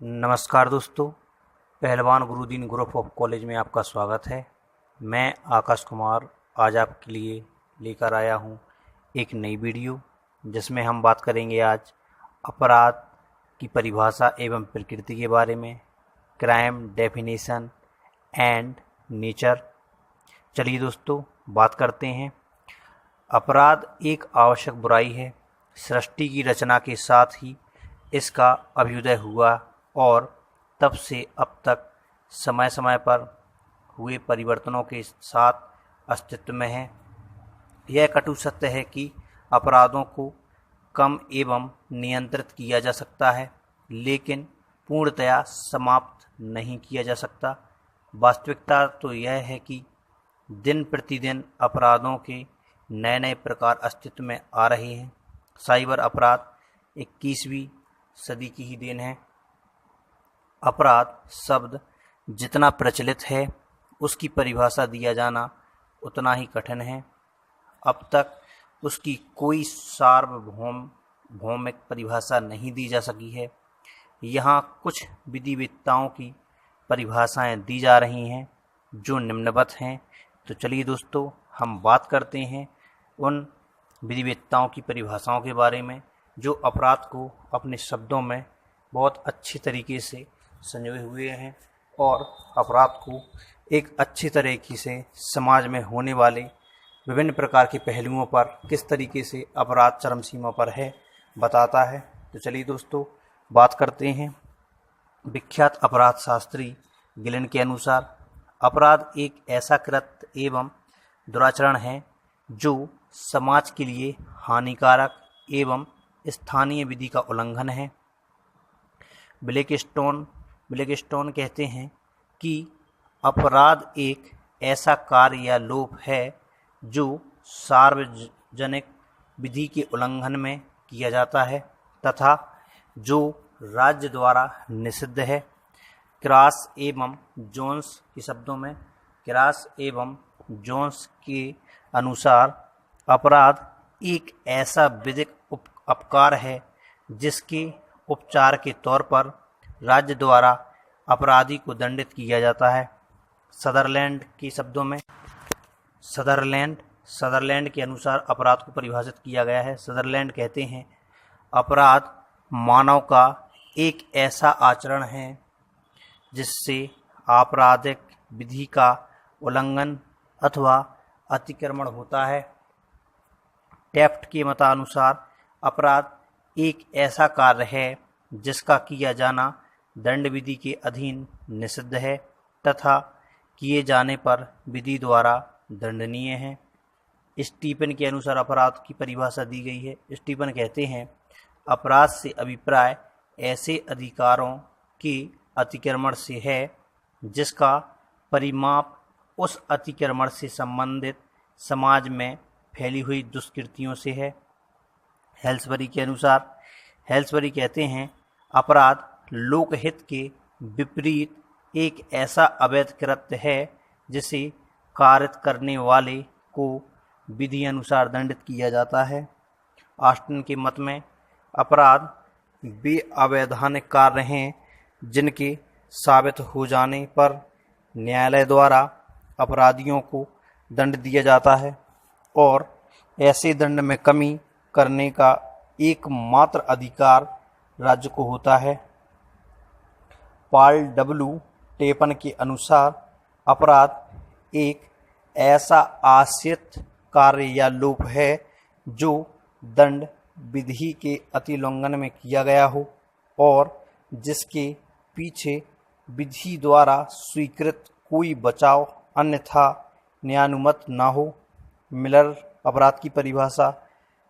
नमस्कार दोस्तों, पहलवान गुरुदीन ग्रुप ऑफ कॉलेज में आपका स्वागत है। मैं आकाश कुमार आज आपके लिए लेकर आया हूं एक नई वीडियो, जिसमें हम बात करेंगे आज अपराध की परिभाषा एवं प्रकृति के बारे में, क्राइम डेफिनेशन एंड नेचर। चलिए दोस्तों बात करते हैं। अपराध एक आवश्यक बुराई है। सृष्टि की रचना के साथ ही इसका अभ्युदय हुआ और तब से अब तक समय समय पर हुए परिवर्तनों के साथ अस्तित्व में है। यह कटु सत्य है कि अपराधों को कम एवं नियंत्रित किया जा सकता है, लेकिन पूर्णतया समाप्त नहीं किया जा सकता। वास्तविकता तो यह है कि दिन प्रतिदिन अपराधों के नए नए प्रकार अस्तित्व में आ रहे हैं। साइबर अपराध 21वीं सदी की ही देन है। अपराध शब्द जितना प्रचलित है, उसकी परिभाषा दिया जाना उतना ही कठिन है। अब तक उसकी कोई सार्वभौमिक परिभाषा नहीं दी जा सकी है। यहाँ कुछ विधिवेत्ताओं की परिभाषाएं दी जा रही हैं जो निम्नवत हैं। तो चलिए दोस्तों हम बात करते हैं उन विधिवेत्ताओं की परिभाषाओं के बारे में जो अपराध को अपने शब्दों में बहुत अच्छी तरीके से संजोए हुए हैं और अपराध को एक अच्छी तरीके से समाज में होने वाले विभिन्न प्रकार के पहलुओं पर किस तरीके से अपराध चरम सीमा पर है बताता है। तो चलिए दोस्तों बात करते हैं। विख्यात अपराध शास्त्री गिलिन के अनुसार अपराध एक ऐसा कृत्य एवं दुराचरण है जो समाज के लिए हानिकारक एवं स्थानीय विधि का उल्लंघन है। ब्लैकस्टोन कहते हैं कि अपराध एक ऐसा कार्य या लोप है जो सार्वजनिक विधि के उल्लंघन में किया जाता है तथा जो राज्य द्वारा निषिद्ध है। क्रॉस एवं जोन्स के शब्दों में क्रॉस एवं जोन्स के अनुसार अपराध एक ऐसा विधिक अपकार है जिसके उपचार के तौर पर राज्य द्वारा अपराधी को दंडित किया जाता है। सदरलैंड के शब्दों में सदरलैंड के अनुसार अपराध को परिभाषित किया गया है। सदरलैंड कहते हैं अपराध मानव का एक ऐसा आचरण है जिससे आपराधिक विधि का उल्लंघन अथवा अतिक्रमण होता है। टेफ्ट के मतानुसार अपराध एक ऐसा कार्य है जिसका किया जाना दंड विधि के अधीन निषिद्ध है तथा किए जाने पर विधि द्वारा दंडनीय है। स्टीफन के अनुसार अपराध की परिभाषा दी गई है। स्टीफन कहते हैं अपराध से अभिप्राय ऐसे अधिकारों के अतिक्रमण से है जिसका परिमाप उस अतिक्रमण से संबंधित समाज में फैली हुई दुष्कृतियों से है। हेल्सबरी कहते हैं अपराध लोकहित के विपरीत एक ऐसा अवैध कृत्य है जिसे कारित करने वाले को विधि अनुसार दंडित किया जाता है। ऑस्टिन के मत में अपराध वे अवैधानिक कार्य हैं जिनके साबित हो जाने पर न्यायालय द्वारा अपराधियों को दंड दिया जाता है और ऐसे दंड में कमी करने का एकमात्र अधिकार राज्य को होता है। पॉल डब्ल्यू टेपन के अनुसार अपराध एक ऐसा आश्रित कार्य या लोप है जो दंड विधि के अतिउल्लंघन में किया गया हो और जिसके पीछे विधि द्वारा स्वीकृत कोई बचाव अन्यथा न्यायानुमत न हो। मिलर अपराध की परिभाषा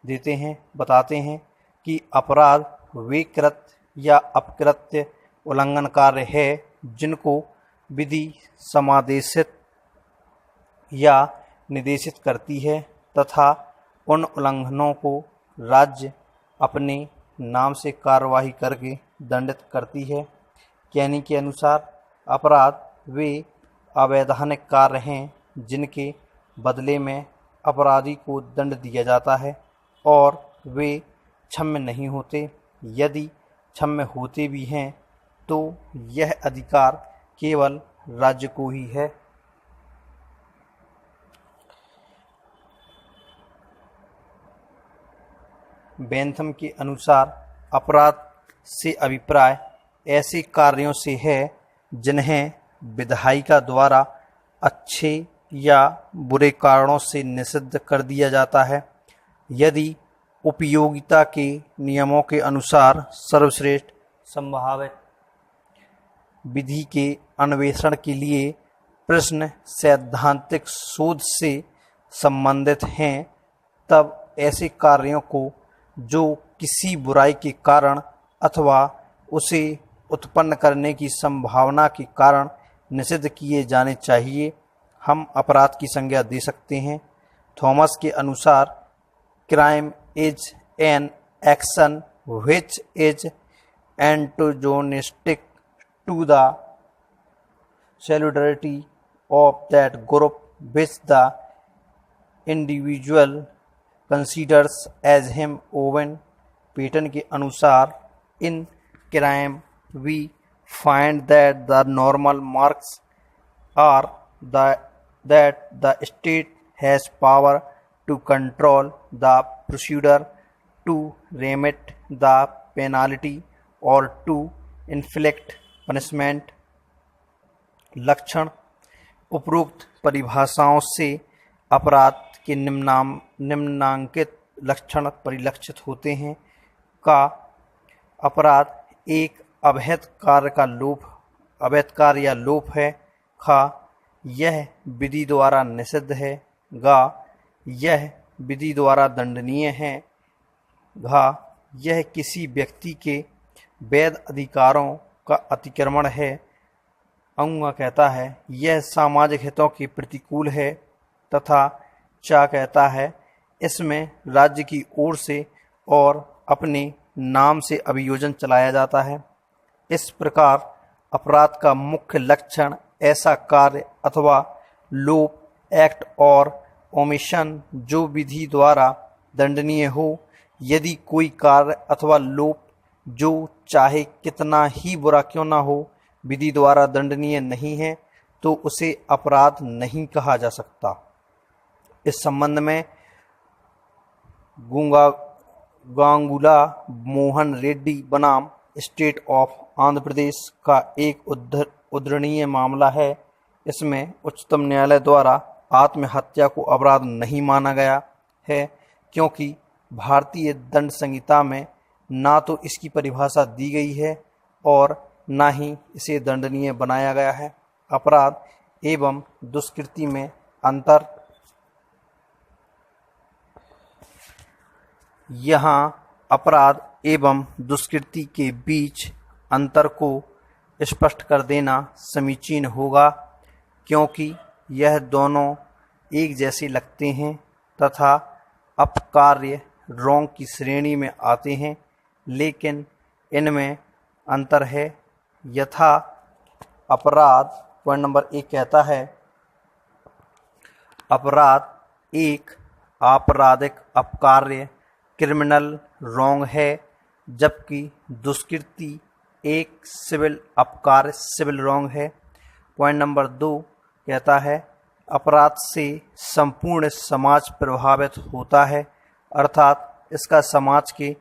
बताते हैं कि अपराध वे कृत्य या अपकृत्य उल्लंघन कार्य है जिनको विधि समादेशित या निर्देशित करती है तथा उन उल्लंघनों को राज्य अपने नाम से कार्यवाही करके दंडित करती है। कैनी के अनुसार अपराध वे अवैधानिक कार्य हैं जिनके बदले में अपराधी को दंड दिया जाता है और वे क्षम्य नहीं होते। यदि क्षम्य होते भी हैं तो यह अधिकार केवल राज्य को ही है। बेंथम के अनुसार अपराध से अभिप्राय ऐसे कार्यों से है जिन्हें विधायिका द्वारा अच्छे या बुरे कारणों से निषिद्ध कर दिया जाता है। यदि उपयोगिता के नियमों के अनुसार सर्वश्रेष्ठ संभावित विधि के अन्वेषण के लिए प्रश्न सैद्धांतिक शोध से संबंधित हैं, तब ऐसे कार्यों को जो किसी बुराई के कारण अथवा उसे उत्पन्न करने की संभावना के कारण निषिद्ध किए जाने चाहिए, हम अपराध की संज्ञा दे सकते हैं। थॉमस के अनुसार crime is an action which is antagonistic to the solidarity of that group which the individual considers as him own। Paton के अनुसार in crime we find that the normal marks are that the state has power to control the procedure, to remit the penalty or to inflict punishment। लक्षण उपरोक्त परिभाषाओं से अपराध के निम्नांकित लक्षण परिलक्षित होते हैं। का अपराध एक अवैध कार्य या लोप है। खा यह विधि द्वारा निषिद्ध है। गा यह विधि द्वारा दंडनीय है। घा यह किसी व्यक्ति के वैध अधिकारों का अतिक्रमण है। अंगा कहता है यह सामाजिक हितों के प्रतिकूल है। तथा चा कहता है इसमें राज्य की ओर से और अपने नाम से अभियोजन चलाया जाता है। इस प्रकार अपराध का मुख्य लक्षण ऐसा कार्य अथवा लोप, एक्ट और ओमिशन जो विधि द्वारा दंडनीय हो। यदि कोई कार्य अथवा लोप जो चाहे कितना ही बुरा क्यों ना हो विधि द्वारा दंडनीय नहीं है तो उसे अपराध नहीं कहा जा सकता। इस संबंध में गांगुला मोहन रेड्डी बनाम स्टेट ऑफ आंध्र प्रदेश का एक उद्धरणीय मामला है। इसमें उच्चतम न्यायालय द्वारा आत्महत्या को अपराध नहीं माना गया है, क्योंकि भारतीय दंड संहिता में ना तो इसकी परिभाषा दी गई है और ना ही इसे दंडनीय बनाया गया है। अपराध एवं दुष्कृति में अंतर। यहाँ अपराध एवं दुष्कृति के बीच अंतर को स्पष्ट कर देना समीचीन होगा, क्योंकि यह दोनों एक जैसे लगते हैं तथा अपकार्य रॉन्ग की श्रेणी में आते हैं, लेकिन इनमें अंतर है। यथा अपराध पॉइंट नंबर 1 कहता है अपराध एक आपराधिक अपकार्य क्रिमिनल रॉन्ग है, जबकि दुष्कृति एक सिविल अपकार्य सिविल रॉन्ग है। पॉइंट नंबर 2 कहता है अपराध से संपूर्ण समाज प्रभावित होता है, अर्थात इसका समाज के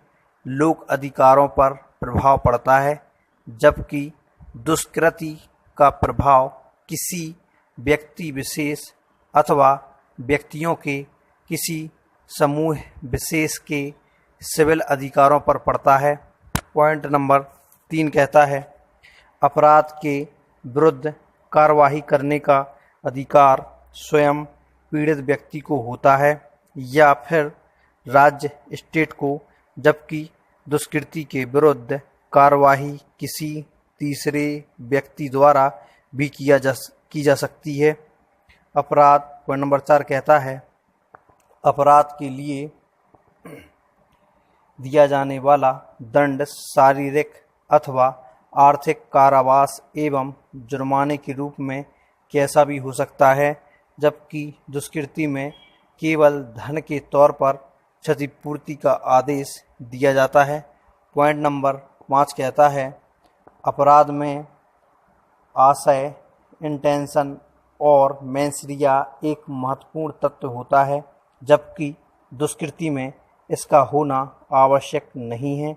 लोक अधिकारों पर प्रभाव पड़ता है, जबकि दुष्कृति का प्रभाव किसी व्यक्ति विशेष अथवा व्यक्तियों के किसी समूह विशेष के सिविल अधिकारों पर पड़ता है। पॉइंट नंबर 3 कहता है अपराध के विरुद्ध कार्यवाही करने का अधिकार स्वयं पीड़ित व्यक्ति को होता है या फिर राज्य स्टेट को, जबकि दुष्कृति के विरुद्ध कार्यवाही किसी तीसरे व्यक्ति द्वारा भी की जा सकती है। अपराध पॉइंट नंबर 4 कहता है अपराध के लिए दिया जाने वाला दंड शारीरिक अथवा आर्थिक कारावास एवं जुर्माने के रूप में कैसा भी हो सकता है, जबकि दुष्कृति में केवल धन के तौर पर क्षतिपूर्ति का आदेश दिया जाता है। पॉइंट नंबर 5 कहता है अपराध में आशय, इंटेंशन और मेंसरिया एक महत्वपूर्ण तत्व होता है, जबकि दुष्कृति में इसका होना आवश्यक नहीं है।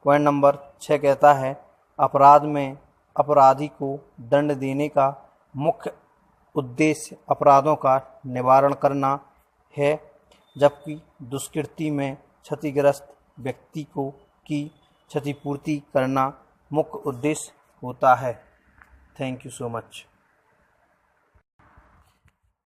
पॉइंट नंबर 6 कहता है, अपराध में अपराधी को दंड देने का मुख्य उद्देश्य अपराधों का निवारण करना है, जबकि दुष्कृति में क्षतिग्रस्त व्यक्ति को की क्षतिपूर्ति करना मुख्य उद्देश्य होता है। Thank you so much.